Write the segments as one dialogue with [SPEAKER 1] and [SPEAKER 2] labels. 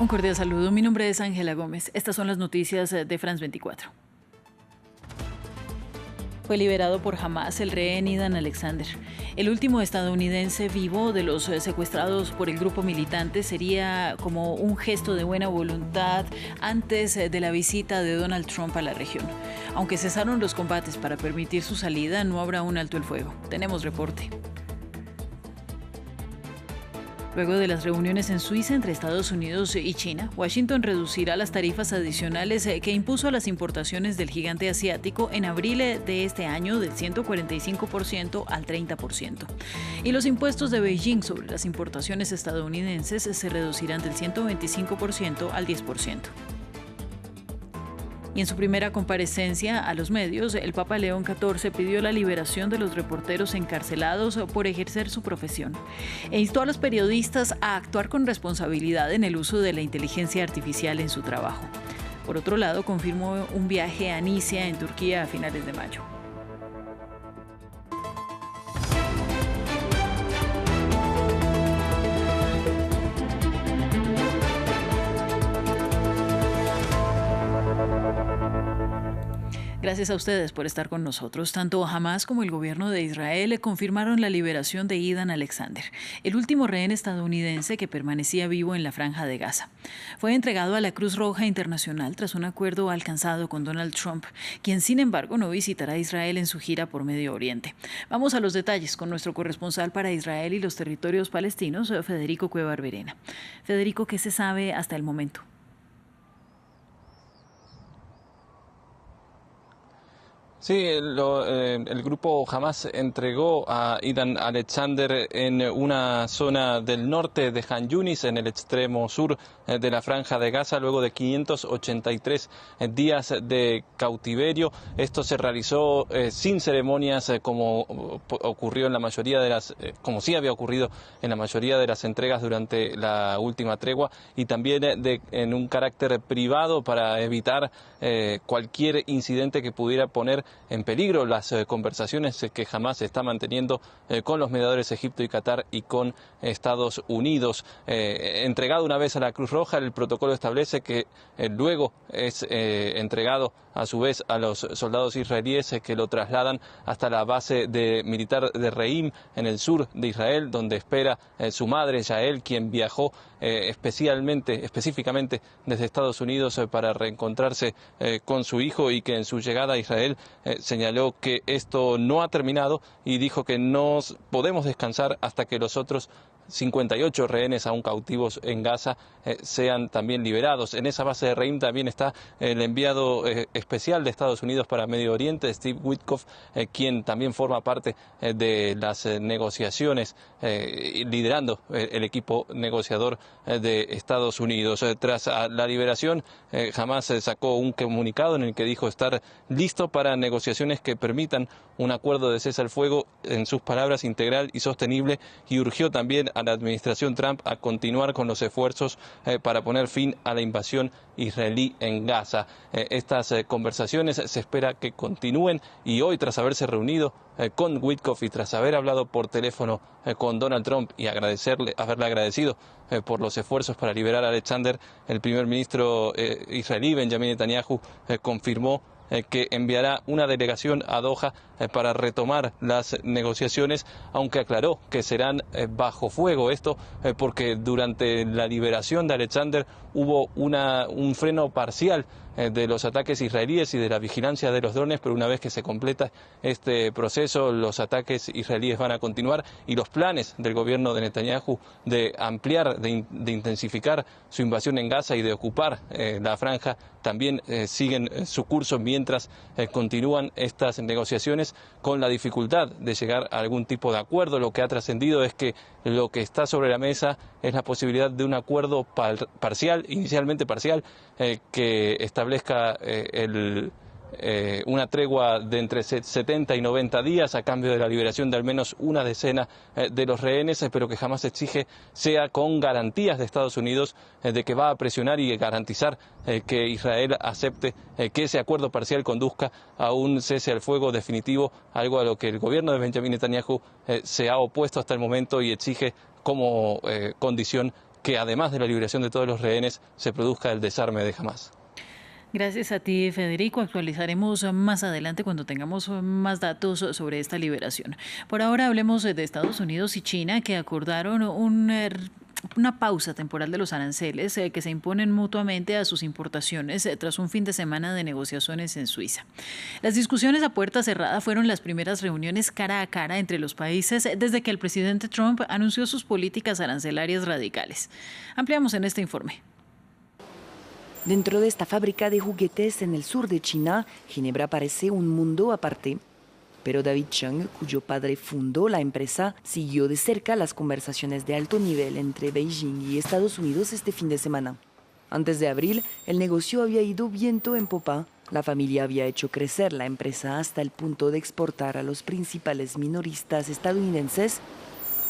[SPEAKER 1] Un cordial saludo, mi nombre es Ángela Gómez. Estas son las noticias de France 24. Fue liberado por Hamas el rehén Idan Alexander. El último estadounidense vivo de los secuestrados por el grupo militante sería como un gesto de buena voluntad antes de la visita de Donald Trump a la región. Aunque cesaron los combates para permitir su salida, no habrá un alto el fuego. Tenemos reporte. Luego de las reuniones en Suiza entre Estados Unidos y China, Washington reducirá las tarifas adicionales que impuso a las importaciones del gigante asiático en abril de este año del 145% al 30%. Y los impuestos de Beijing sobre las importaciones estadounidenses se reducirán del 125% al 10%. Y en su primera comparecencia a los medios, el Papa León XIV pidió la liberación de los reporteros encarcelados por ejercer su profesión e instó a los periodistas a actuar con responsabilidad en el uso de la inteligencia artificial en su trabajo. Por otro lado, confirmó un viaje a Nicia, en Turquía, a finales de mayo. Gracias a ustedes por estar con nosotros. Tanto Hamas como el gobierno de Israel confirmaron la liberación de Idan Alexander, el último rehén estadounidense que permanecía vivo en la Franja de Gaza. Fue entregado a la Cruz Roja Internacional tras un acuerdo alcanzado con Donald Trump, quien sin embargo no visitará Israel en su gira por Medio Oriente. Vamos a los detalles con nuestro corresponsal para Israel y los territorios palestinos, Federico Cuellar Verena. Federico, ¿qué se sabe hasta el momento?
[SPEAKER 2] Sí, el grupo Hamas entregó a Idan Alexander en una zona del norte de Han Yunis, en el extremo sur de la Franja de Gaza, luego de 583 días de cautiverio. Esto se realizó sin ceremonias, como ocurrió en la mayoría de las, como sí había ocurrido en la mayoría de las entregas durante la última tregua, y también en un carácter privado para evitar cualquier incidente que pudiera poner en peligro las conversaciones que Hamas está manteniendo con los mediadores Egipto y Qatar y con Estados Unidos. Entregado una vez a la Cruz Roja, el protocolo establece que luego es entregado a su vez a los soldados israelíes que lo trasladan hasta la base militar de Reim, en el sur de Israel, donde espera su madre, Yael, quien viajó específicamente desde Estados Unidos para reencontrarse con su hijo, y que en su llegada a Israel señaló que esto no ha terminado y dijo que no podemos descansar hasta que los otros 58 rehenes aún cautivos en Gaza sean también liberados. En esa base de Reim también está el enviado especial de Estados Unidos para Medio Oriente, Steve Witkoff, quien también forma parte de las negociaciones, liderando el equipo negociador de Estados Unidos. Tras la liberación, Hamas sacó un comunicado en el que dijo estar listo para negociaciones que permitan un acuerdo de cese al fuego, en sus palabras, integral y sostenible, y urgió también a la administración Trump a continuar con los esfuerzos para poner fin a la invasión israelí en Gaza. Estas conversaciones se espera que continúen, y hoy, tras haberse reunido con Witkoff y tras haber hablado por teléfono con Donald Trump y haberle agradecido por los esfuerzos para liberar a Alexander, el primer ministro israelí, Benjamin Netanyahu, confirmó que enviará una delegación a Doha para retomar las negociaciones, aunque aclaró que serán bajo fuego. Esto porque durante la liberación de Alexander hubo un freno parcial de los ataques israelíes y de la vigilancia de los drones, pero una vez que se completa este proceso, los ataques israelíes van a continuar, y los planes del gobierno de Netanyahu de ampliar, de intensificar su invasión en Gaza y de ocupar la franja también siguen su curso, mientras continúan estas negociaciones, con la dificultad de llegar a algún tipo de acuerdo. Lo que ha trascendido es que lo que está sobre la mesa es la posibilidad de un acuerdo parcial, inicialmente parcial, que establezca una tregua de entre 70 y 90 días a cambio de la liberación de al menos una decena de los rehenes, pero que jamás exige sea con garantías de Estados Unidos de que va a presionar y garantizar que Israel acepte que ese acuerdo parcial conduzca a un cese al fuego definitivo, algo a lo que el gobierno de Benjamin Netanyahu se ha opuesto hasta el momento y exige como condición que además de la liberación de todos los rehenes se produzca el desarme de Hamás.
[SPEAKER 1] Gracias a ti, Federico. Actualizaremos más adelante cuando tengamos más datos sobre esta liberación. Por ahora hablemos de Estados Unidos y China, que acordaron una pausa temporal de los aranceles que se imponen mutuamente a sus importaciones tras un fin de semana de negociaciones en Suiza. Las discusiones a puerta cerrada fueron las primeras reuniones cara a cara entre los países desde que el presidente Trump anunció sus políticas arancelarias radicales. Ampliamos en este informe.
[SPEAKER 3] Dentro de esta fábrica de juguetes en el sur de China, Ginebra parece un mundo aparte. Pero David Cheng, cuyo padre fundó la empresa, siguió de cerca las conversaciones de alto nivel entre Beijing y Estados Unidos este fin de semana. Antes de abril, el negocio había ido viento en popa. La familia había hecho crecer la empresa hasta el punto de exportar a los principales minoristas estadounidenses.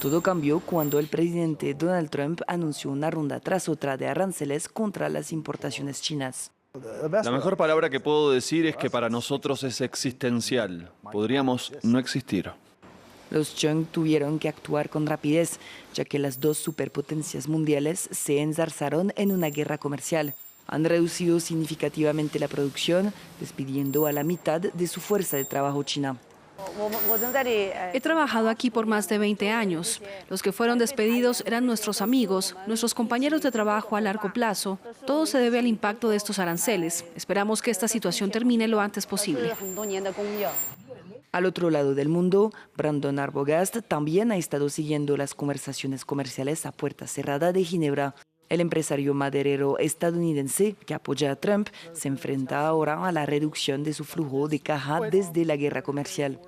[SPEAKER 3] Todo cambió cuando el presidente Donald Trump anunció una ronda tras otra de aranceles contra las importaciones chinas.
[SPEAKER 4] La mejor palabra que puedo decir es que para nosotros es existencial. Podríamos no existir.
[SPEAKER 3] Los Cheng tuvieron que actuar con rapidez, ya que las dos superpotencias mundiales se enzarzaron en una guerra comercial. Han reducido significativamente la producción, despidiendo a la mitad de su fuerza de trabajo china.
[SPEAKER 5] He trabajado aquí por más de 20 años. Los que fueron despedidos eran nuestros amigos, nuestros compañeros de trabajo a largo plazo. Todo se debe al impacto de estos aranceles. Esperamos que esta situación termine lo antes posible.
[SPEAKER 3] Al otro lado del mundo, Brandon Arbogast también ha estado siguiendo las conversaciones comerciales a puerta cerrada de Ginebra. El empresario maderero estadounidense que apoya a Trump se enfrenta ahora a la reducción de su flujo de caja desde la guerra comercial.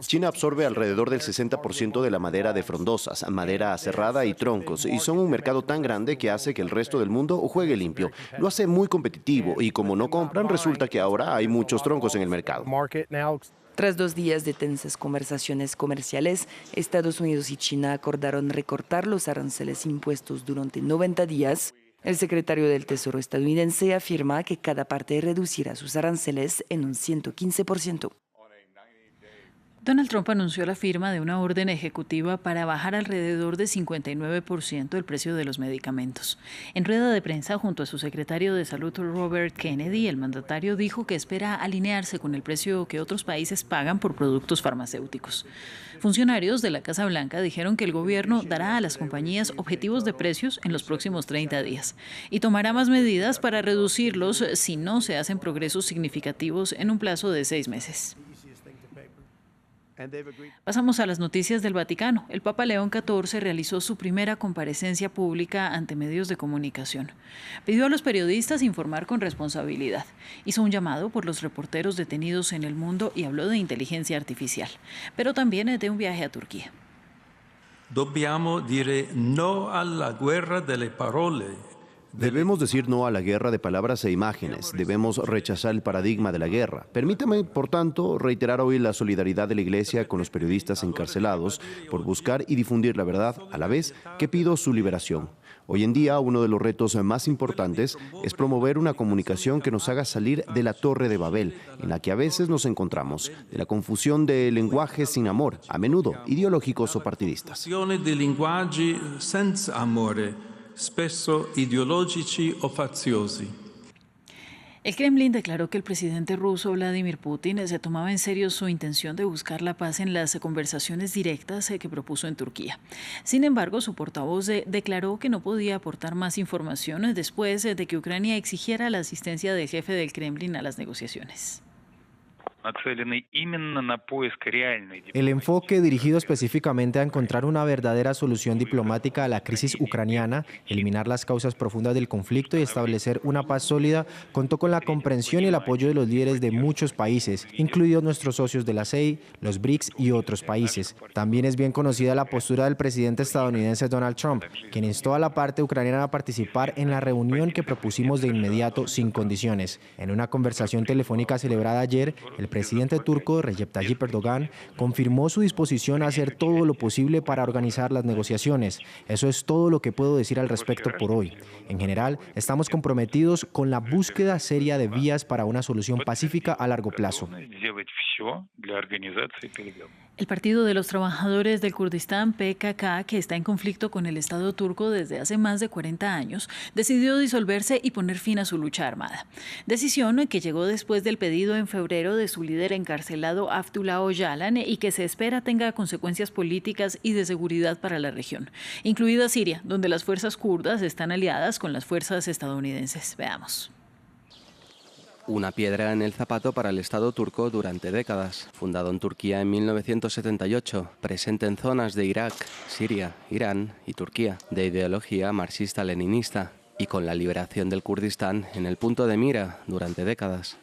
[SPEAKER 6] China absorbe alrededor del 60% de la madera de frondosas, madera aserrada y troncos, y son un mercado tan grande que hace que el resto del mundo juegue limpio. Lo hace muy competitivo y como no compran, resulta que ahora hay muchos troncos en el mercado.
[SPEAKER 3] Tras 2 días de tensas conversaciones comerciales, Estados Unidos y China acordaron recortar los aranceles impuestos durante 90 días. El secretario del Tesoro estadounidense afirma que cada parte reducirá sus aranceles en un 115%.
[SPEAKER 1] Donald Trump anunció la firma de una orden ejecutiva para bajar alrededor de 59% el precio de los medicamentos. En rueda de prensa junto a su secretario de Salud Robert Kennedy, el mandatario dijo que espera alinearse con el precio que otros países pagan por productos farmacéuticos. Funcionarios de la Casa Blanca dijeron que el gobierno dará a las compañías objetivos de precios en los próximos 30 días y tomará más medidas para reducirlos si no se hacen progresos significativos en un plazo de 6 meses. Pasamos a las noticias del Vaticano. El Papa León XIV realizó su primera comparecencia pública ante medios de comunicación. Pidió a los periodistas informar con responsabilidad. Hizo un llamado por los reporteros detenidos en el mundo y habló de inteligencia artificial, pero también de un viaje a Turquía.
[SPEAKER 7] Dobbiamo dire no alla guerra delle parole.
[SPEAKER 6] Debemos decir no a la guerra de palabras e imágenes. Debemos rechazar el paradigma de la guerra. Permítame, por tanto, reiterar hoy la solidaridad de la Iglesia con los periodistas encarcelados por buscar y difundir la verdad, a la vez que pido su liberación. Hoy en día, uno de los retos más importantes es promover una comunicación que nos haga salir de la Torre de Babel, en la que a veces nos encontramos, de la confusión de lenguajes sin amor, a menudo ideológicos o partidistas.
[SPEAKER 7] Di linguaggi senza amore. Spesso ideologici o faziosi.
[SPEAKER 1] El Kremlin declaró que el presidente ruso Vladimir Putin se tomaba en serio su intención de buscar la paz en las conversaciones directas que propuso en Turquía. Sin embargo, su portavoz declaró que no podía aportar más información después de que Ucrania exigiera la asistencia del jefe del Kremlin a las negociaciones.
[SPEAKER 8] El enfoque dirigido específicamente a encontrar una verdadera solución diplomática a la crisis ucraniana, eliminar las causas profundas del conflicto y establecer una paz sólida, contó con la comprensión y el apoyo de los líderes de muchos países, incluidos nuestros socios de la CEI, los BRICS y otros países. También es bien conocida la postura del presidente estadounidense Donald Trump, quien instó a la parte ucraniana a participar en la reunión que propusimos de inmediato sin condiciones. En una conversación telefónica celebrada ayer, el presidente turco Recep Tayyip Erdogan confirmó su disposición a hacer todo lo posible para organizar las negociaciones. Eso es todo lo que puedo decir al respecto por hoy. En general, estamos comprometidos con la búsqueda seria de vías para una solución pacífica a largo plazo.
[SPEAKER 1] El Partido de los Trabajadores del Kurdistán, PKK, que está en conflicto con el Estado turco desde hace más de 40 años, decidió disolverse y poner fin a su lucha armada. Decisión que llegó después del pedido en febrero de su líder encarcelado Abdullah Öcalan y que se espera tenga consecuencias políticas y de seguridad para la región, incluida Siria, donde las fuerzas kurdas están aliadas con las fuerzas estadounidenses. Veamos.
[SPEAKER 9] Una piedra en el zapato para el Estado turco durante décadas. Fundado en Turquía en 1978, presente en zonas de Irak, Siria, Irán y Turquía, de ideología marxista-leninista, y con la liberación del Kurdistán en el punto de mira durante décadas.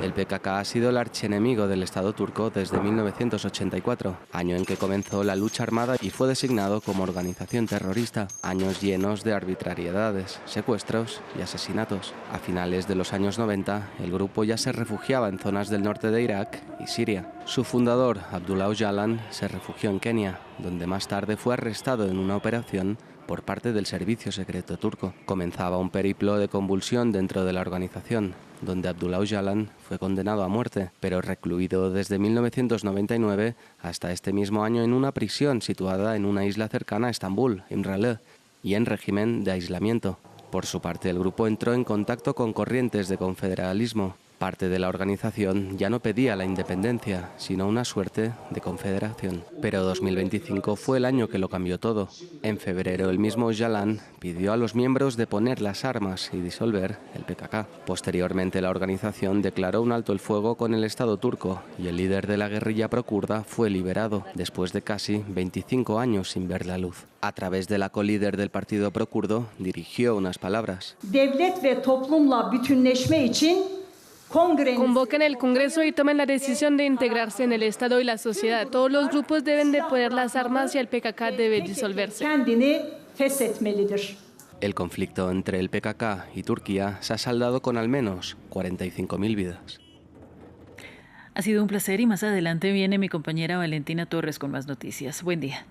[SPEAKER 9] El PKK ha sido el archienemigo del Estado turco desde 1984, año en que comenzó la lucha armada y fue designado como organización terrorista. Años llenos de arbitrariedades, secuestros y asesinatos. A finales de los años 90, el grupo ya se refugiaba en zonas del norte de Irak y Siria. Su fundador, Abdullah Öcalan, se refugió en Kenia, donde más tarde fue arrestado en una operación por parte del servicio secreto turco. Comenzaba un periplo de convulsión dentro de la organización, donde Abdullah Öcalan fue condenado a muerte, pero recluido desde 1999 hasta este mismo año en una prisión situada en una isla cercana a Estambul, İmralı, y en régimen de aislamiento. Por su parte, el grupo entró en contacto con corrientes de confederalismo. Parte de la organización ya no pedía la independencia, sino una suerte de confederación. Pero 2025 fue el año que lo cambió todo. En febrero, el mismo Öcalan pidió a los miembros de poner las armas y disolver el PKK. Posteriormente, la organización declaró un alto el fuego con el Estado turco y el líder de la guerrilla prokurda fue liberado después de casi 25 años sin ver la luz. A través de la colíder del partido prokurdo, dirigió unas palabras.
[SPEAKER 10] Convoquen el Congreso y tomen la decisión de integrarse en el Estado y la sociedad. Todos los grupos deben de poner las armas y el PKK debe disolverse.
[SPEAKER 9] El conflicto entre el PKK y Turquía se ha saldado con al menos 45.000 vidas.
[SPEAKER 1] Ha sido un placer y más adelante viene mi compañera Valentina Torres con más noticias. Buen día.